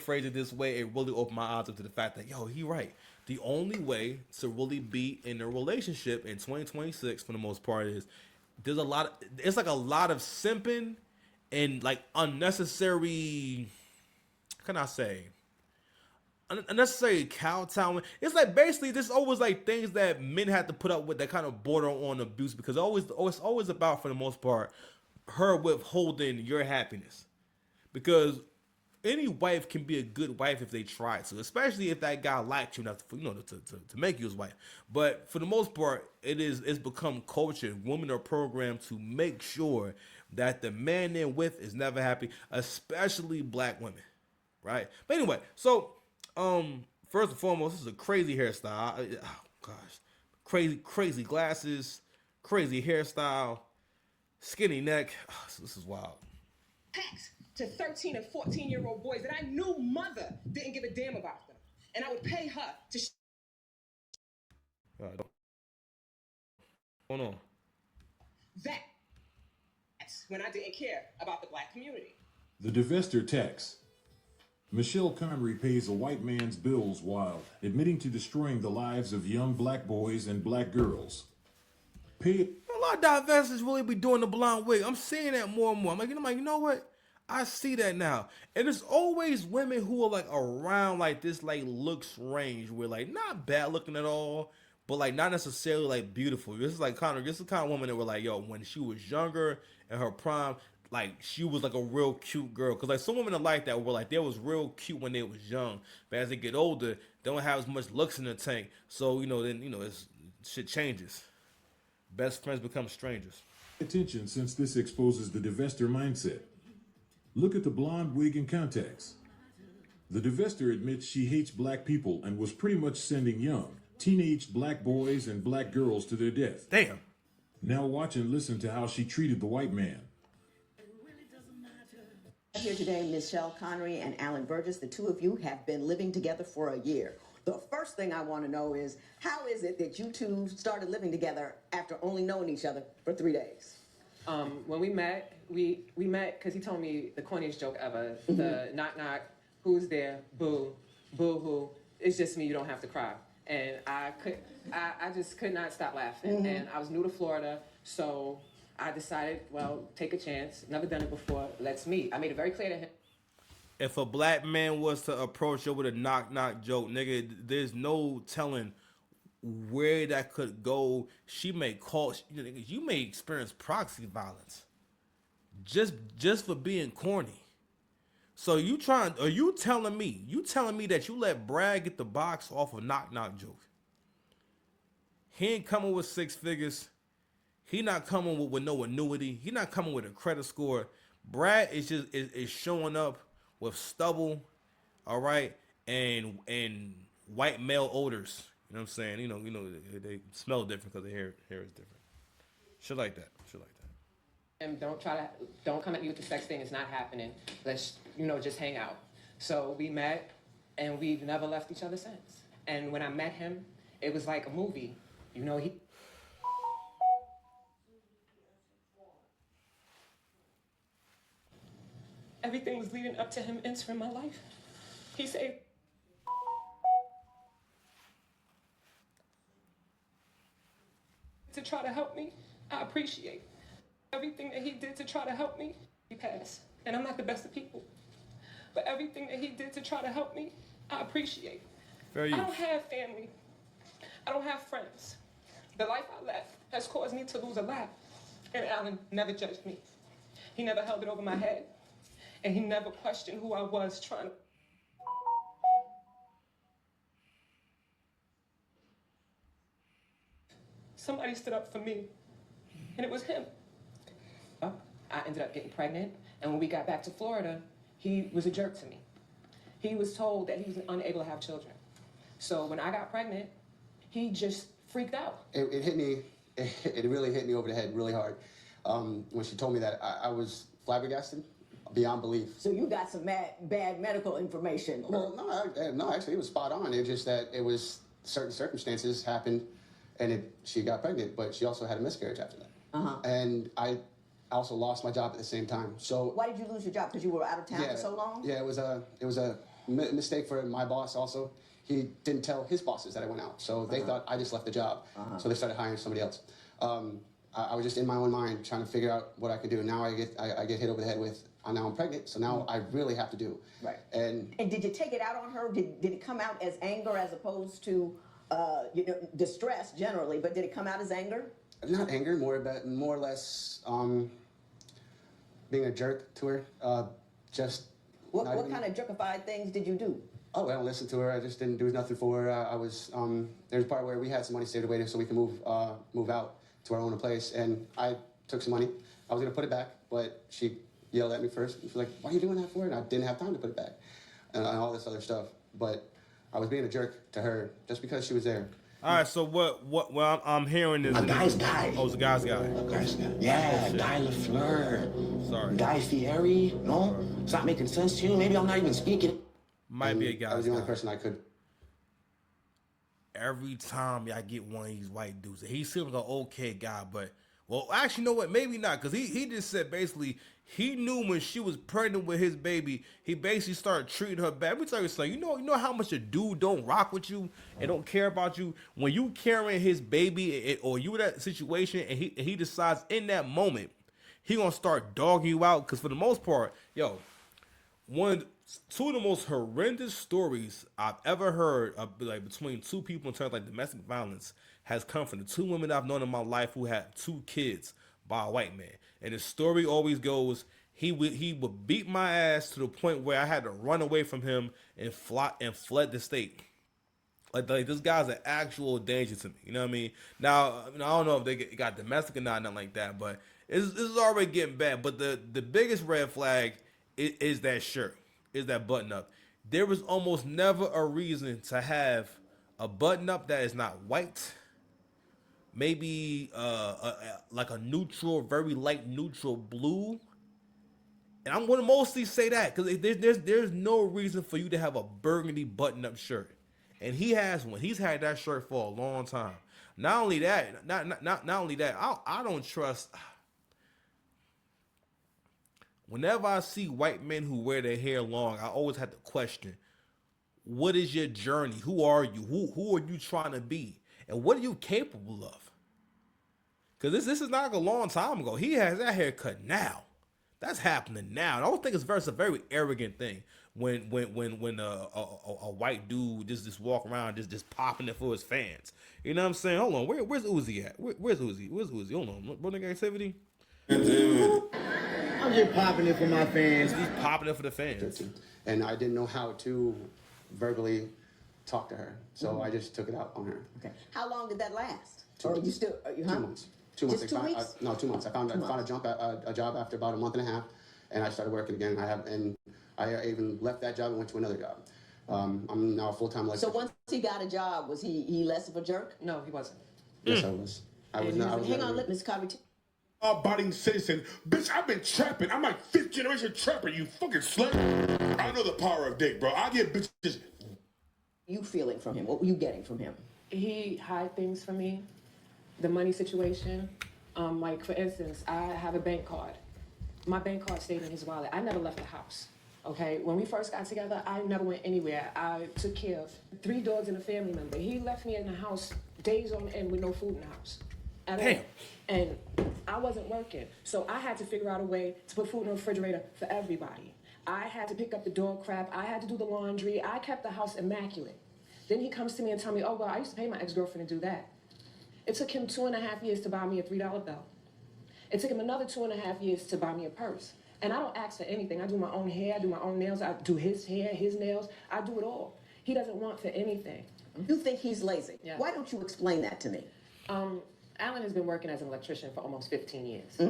phrase it this way, it really opened my eyes up to the fact that yo, he right. The only way to really be in a relationship in 2026, for the most part, is there's a lot. It's like a lot of simping and like unnecessary. What can I say? Unnecessary kowtowing. It's like basically there's always like things that men have to put up with that kind of border on abuse because always about for the most part her withholding your happiness because any wife can be a good wife if they try to, especially if that guy liked you enough to, to make you his wife. But for the most part, it's become culture. Women are programmed to make sure that the man they're with is never happy, especially black women, right? But anyway, so first and foremost, this is a crazy hairstyle. Oh gosh, crazy glasses, crazy hairstyle, skinny neck. Oh, this is wild. Text to 13 and 14-year-old boys that I knew mother didn't give a damn about them. And I would pay her to Hold on. That's when I didn't care about the black community. The Divester text. Michelle Connery pays a white man's bills while admitting to destroying the lives of young black boys and black girls. Pay A lot of divestors really be doing the blonde wig. I'm seeing that more and more. I'm like, you know what? I see that now. And there's always women who are like around like this like looks range where like not bad looking at all, but like not necessarily like beautiful. This is the kind of woman that were like, yo, when she was younger in her prime, like she was like a real cute girl. Cause like some women are like that were like they was real cute when they was young. But as they get older, they don't have as much looks in the tank. So, then it's shit changes. Best friends become strangers. attention since this exposes the divester mindset. Look at the blonde wig and contacts. The divester admits she hates black people and was pretty much sending young, teenage black boys and black girls to their death. Damn. Now watch and listen to how she treated the white man. Here today, Michelle Connery and Alan Burgess, the two of you have been living together for a year. The first thing I want to know is, how is it that you two started living together after only knowing each other for 3 days? When we met because he told me the corniest joke ever. The knock knock, who's there, boo, boo hoo, it's just me, you don't have to cry. And I just could not stop laughing. And I was new to Florida, so I decided, well, take a chance. Never done it before. Let's meet. I made it very clear to him. If a black man was to approach her with a knock knock joke, nigga, there's no telling where that could go. She may call. You may experience proxy violence just for being corny. So you telling me that you let Brad get the box off a knock knock joke? He ain't coming with 6 figures. He not coming with no annuity. He not coming with a credit score. Brad is showing up with stubble, all right, and white male odors. You know what I'm saying? They smell different because their hair is different. Shit like that. And don't come at me with the sex thing. It's not happening. Let's just hang out. So we met, and we've never left each other since. And when I met him, it was like a movie. Everything was leading up to him entering my life. He said to try to help me. I appreciate everything that he did to try to help me. He passed, and I'm not the best of people, but everything that he did to try to help me, I appreciate. Fair I use. don't have family. I don't have friends. The life I led has caused me to lose a lot, and Alan never judged me. He never held it over my head, and he never questioned who I was trying to. Somebody stood up for me, and it was him. I ended up getting pregnant, and when we got back to Florida, he was a jerk to me. He was told that he was unable to have children. So when I got pregnant, he just freaked out. It hit me, it really hit me over the head really hard. When she told me that, I was flabbergasted beyond belief. So you got some bad medical information. Well, no, actually it was spot on. It was just that it was certain circumstances happened and she got pregnant, but she also had a miscarriage after that. And I also lost my job at the same time. So why did you lose your job? Because you were out of town for so long? Yeah, it was a mistake for my boss also. He didn't tell his bosses that I went out, so they thought I just left the job. So they started hiring somebody else. I was just in my own mind trying to figure out what I could do. Now I get hit over the head with, now I'm pregnant, so now I really have to do. Right. And did you take it out on her? Did it come out as anger as opposed to distress generally? But did it come out as anger? not anger, more or less being a jerk to her. Just what kind of jerkified things did you do? Oh, I don't listen to her. I just didn't do nothing for her. I was there's a part where we had some money saved away so we can move out to our own place, and I took some money. I was gonna put it back, but she yelled at me first. She was like, "Why are you doing that for?" And I didn't have time to put it back, and all this other stuff. But I was being a jerk to her just because she was there. All right, so what I'm hearing is A guy's guy. Oh, it's a guy's guy. Guy's guy. Yeah, Guy Lafleur. Sorry. Guy Fieri. No? It's not making sense to you? Maybe I'm not even speaking. Might be a I guy's was the only guy. person I could. Every time y'all get one of these white dudes, he seems like an okay guy, but well, actually, you know what? Maybe not, because he just said basically he knew when she was pregnant with his baby, he basically started treating her bad. Let me tell you something. You know how much a dude don't rock with you and don't care about you when you carrying his baby or you in that situation, and he decides in that moment he gonna start dogging you out. Because for the most part, two of the most horrendous stories I've ever heard of, like between two people in terms of like domestic violence, has come from the two women I've known in my life who had 2 kids by a white man. And the story always goes, he would beat my ass to the point where I had to run away from him and fled the state. Like this guy's an actual danger to me. You know what I mean? Now I don't know if they got domestic or not, nothing like that, but this is already getting bad. But the biggest red flag is that shirt. Is that button up. There was almost never a reason to have a button up that is not white, maybe like a neutral, very light neutral blue. And I'm gonna mostly say that because there's no reason for you to have a burgundy button up shirt. And he has one. He's had that shirt for a long time. Not only that, not only that, I don't trust. Whenever I see white men who wear their hair long, I always have to question, what is your journey? Who are you? Who are you trying to be? And what are you capable of? Because this is not like a long time ago. He has that haircut now. That's happening now. And I don't think it's a very arrogant thing when a white dude just walk around just popping it for his fans. You know what I'm saying? Hold on, where's Uzi at? Where's Uzi? Hold on, bro, nigga activity. I'm just popping it for my fans. He's popping it for the fans. And I didn't know how to verbally talk to her, so I just took it out on her. Okay. How long did that last? 2 Or months. you still? Are you, huh? 2 months. 2 months. Just 2 weeks? No, 2 months. I found a job after about a month and a half, and I started working again. I even left that job and went to another job. I'm now a full-time So electrician. once he got a job, was he less of a jerk? No, he wasn't. Yes, I was. I was not. Hang on, let Ms. Covey. Law-abiding citizen. Bitch, I've been trapping. I'm like 5th generation trapper, you fucking slut. I know the power of dick, bro. I get bitches. You feeling from him? What were you getting from him? He hide things from me. The money situation. Like for instance, I have a bank card. My bank card stayed in his wallet. I never left the house. Okay, when we first got together, I never went anywhere. I took care of 3 dogs and a family member. He left me in the house days on end with no food in the house. At all. Damn. And I wasn't working. So I had to figure out a way to put food in the refrigerator for everybody. I had to pick up the dog crap. I had to do the laundry. I kept the house immaculate. Then he comes to me and tells me, oh, well, I used to pay my ex-girlfriend to do that. It took him 2.5 years to buy me a $3 bill. It took him another 2.5 years to buy me a purse. And I don't ask for anything. I do my own hair, I do my own nails, I do his hair, his nails. I do it all. He doesn't want for anything. You think he's lazy? Yeah. Why don't you explain that to me? Alan has been working as an electrician for almost 15 years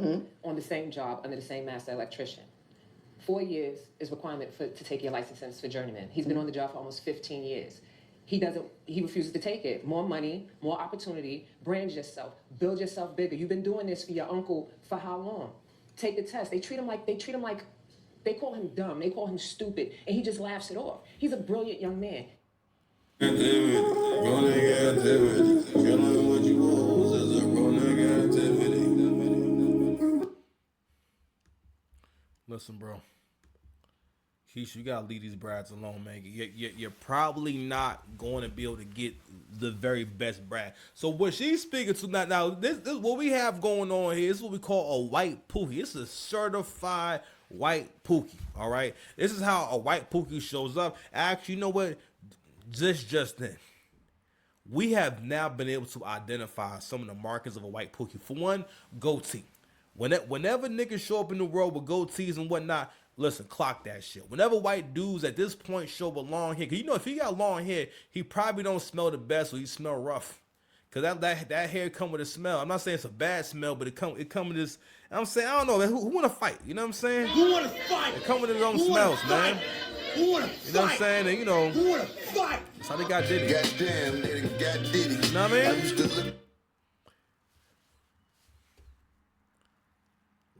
on the same job under the same master electrician. 4 years is requirement to take your license for journeyman. He's been on the job for almost 15 years. He refuses to take it. More money, more opportunity, brand yourself, build yourself bigger. You've been doing this for your uncle for how long? Take the test. They call him dumb, they call him stupid, and he just laughs it off. He's a brilliant young man. Listen, bro. Keisha, you gotta leave these brads alone, man. You're probably not going to be able to get the very best brad. So what she's speaking to now, this what we have going on here. This is what we call a white pookie. This is a certified white pookie. All right, this is how a white pookie shows up. Actually, you know what? Just then, we have now been able to identify some of the markers of a white pookie. For one, goatee. Whenever niggas show up in the world with goatees and whatnot, listen, clock that shit. Whenever white dudes at this point show up with long hair, cause you know if he got long hair, he probably don't smell the best, or he smell rough. Cause that hair come with a smell. I'm not saying it's a bad smell, but it come with this. I'm saying I don't know, man, who wanna fight? You know what I'm saying? Who wanna fight? It come with its own smells, man. Who wanna fight? You know what I'm saying? And you know, Who wanna fight? that's how they got Diddy. Goddamn, nigga, got Diddy. You know what I mean? I used to look.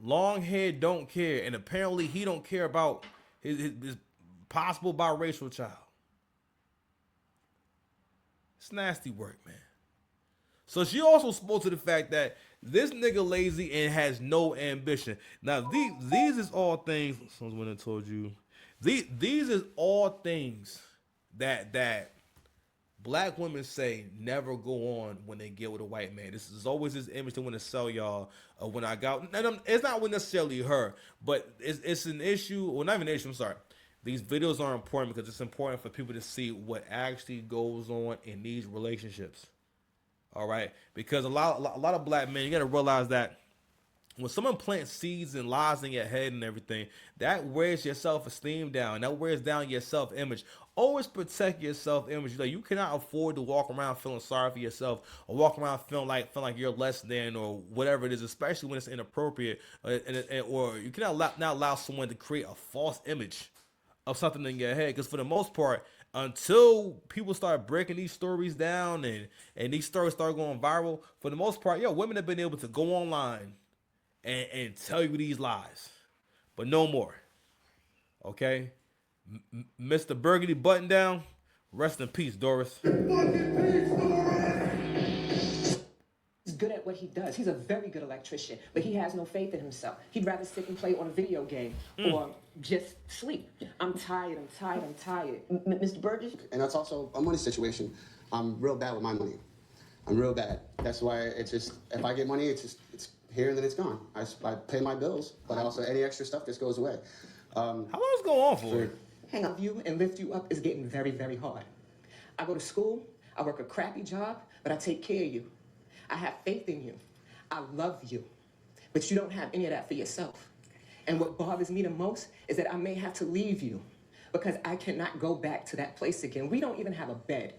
Long hair don't care, and apparently he don't care about his possible biracial child. It's nasty work, man. So she also spoke to the fact that this nigga lazy and has no ambition. Now these is all things. Someone went and told you. These is all things that black women say never go on when they get with a white man. This is always this image they want to sell y'all. When I got, and it's not necessarily her, but it's an issue. Well, not even an issue. I'm sorry. These videos are important because it's important for people to see what actually goes on in these relationships. All right, because a lot of black men, you got to realize that when someone plants seeds and lies in your head and everything, that wears your self-esteem down. That wears down your self-image. Always protect your self-image. Like, you cannot afford to walk around feeling sorry for yourself or walk around feeling like you're less than or whatever it is, especially when it's inappropriate. Or you cannot not allow someone to create a false image of something in your head. Because for the most part, until people start breaking these stories down and these stories start going viral, for the most part, women have been able to go online and tell you these lies, but no more. Okay, Mr. Burgundy Button Down, rest in peace, Doris. He's good at what he does. He's a very good electrician, but he has no faith in himself. He'd rather sit and play on a video game or just sleep. I'm tired. Mr. Burgess? And that's also a money situation. I'm real bad with my money. I'm real bad. That's why it's just, if I get money, it's here and then it's gone. I pay my bills, but also any extra stuff just goes away. How long is it going on for? Hang up you and lift you up is getting very, very hard. I go to school, I work a crappy job, but I take care of you. I have faith in you. I love you. But you don't have any of that for yourself. And what bothers me the most is that I may have to leave you because I cannot go back to that place again. We don't even have a bed.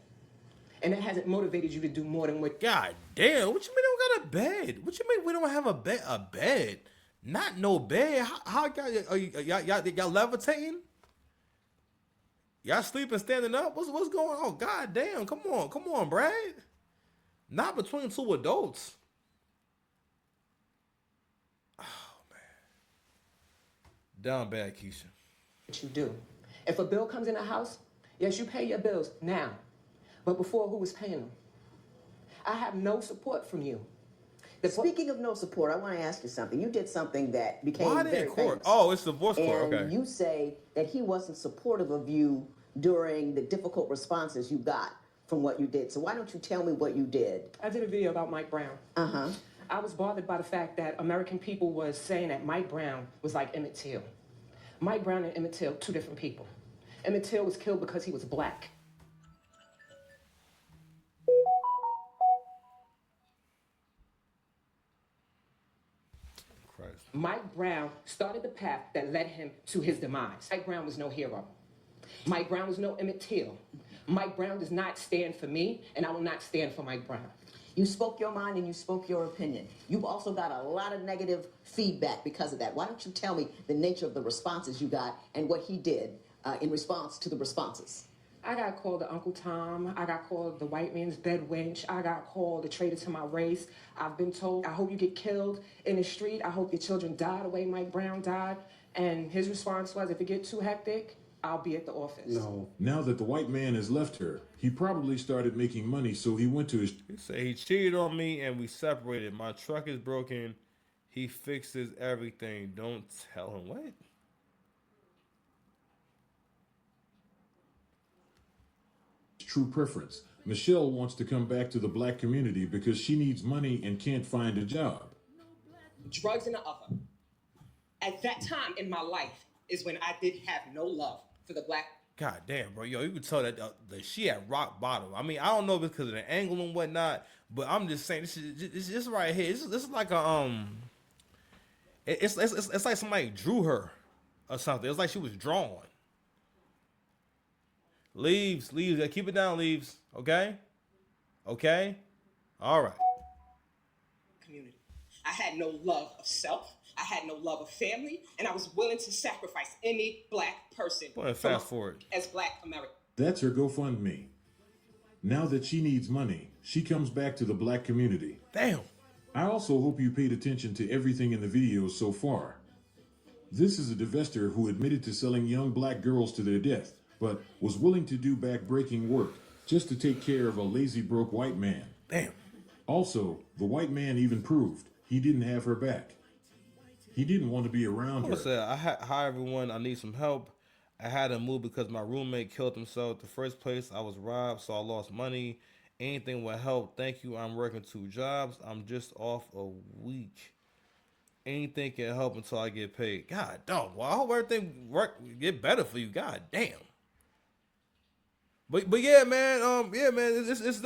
And that hasn't motivated you to do more than what... God damn, what you mean we don't got a bed? What you mean we don't have a bed? Not no bed. How y'all levitating? Y'all sleeping standing up? What's going on? God damn, come on, Brad. Not between two adults. Oh, man. Down bad, Keisha. What you do. If a bill comes in the house, yes, you pay your bills now. But before, who was paying them? I have no support from you. Speaking of no support, I want to ask you something. You did something that became Why very did court? famous. Oh, it's divorce court. And Okay. you say that he wasn't supportive of you during the difficult responses you got from what you did. So why don't you tell me what you did? I did a video about Mike Brown. Uh-huh. I was bothered by the fact that American people was saying that Mike Brown was like Emmett Till. Mike Brown and Emmett Till, two different people. Emmett Till was killed because he was black. Christ. Mike Brown started the path that led him to his demise. Mike Brown was no hero. Mike Brown was no Emmett Till. Mike Brown does not stand for me, and I will not stand for Mike Brown. You spoke your mind and you spoke your opinion. You've also got a lot of negative feedback because of that. Why don't you tell me the nature of the responses you got and what he did in response to the responses? I got called the Uncle Tom. I got called the white man's bed wench. I got called a traitor to my race. I've been told, I hope you get killed in the street. I hope your children die the way Mike Brown died. And his response was, if it gets too hectic, I'll be at the office. No. Now that the white man has left her, he probably started making money, so he went to his... He said he cheated on me and we separated. My truck is broken. He fixes everything. Don't tell him what? true preference. Michelle wants to come back to the black community because she needs money and can't find a job. Drugs in the oven. At that time in my life is when I did have no love for the black. God damn, bro. Yo, you can tell that she at rock bottom. I mean, I don't know if it's because of the angle and whatnot, but I'm just saying this right here. This is like a it's like somebody drew her or something. It's like she was drawn. Leaves. Keep it down, Leaves. Okay. All right. Community. I had no love of self. I had no love of family, and I was willing to sacrifice any black person. Go ahead, fast forward. As black American. That's her GoFundMe. Now that she needs money, she comes back to the black community. Damn. I also hope you paid attention to everything in the videos so far. This is a divestor who admitted to selling young black girls to their death, but was willing to do back-breaking work just to take care of a lazy, broke white man. Damn. Also, the white man even proved he didn't have her back. He didn't want to be around her. Hi everyone, I need some help. I had to move because my roommate killed himself. The first place I was robbed, so I lost money. Anything will help. Thank you. I'm working 2 jobs. I'm just off a week. Anything can help until I get paid. God, dog. Well, I hope everything get better for you. God damn. But yeah, man. It's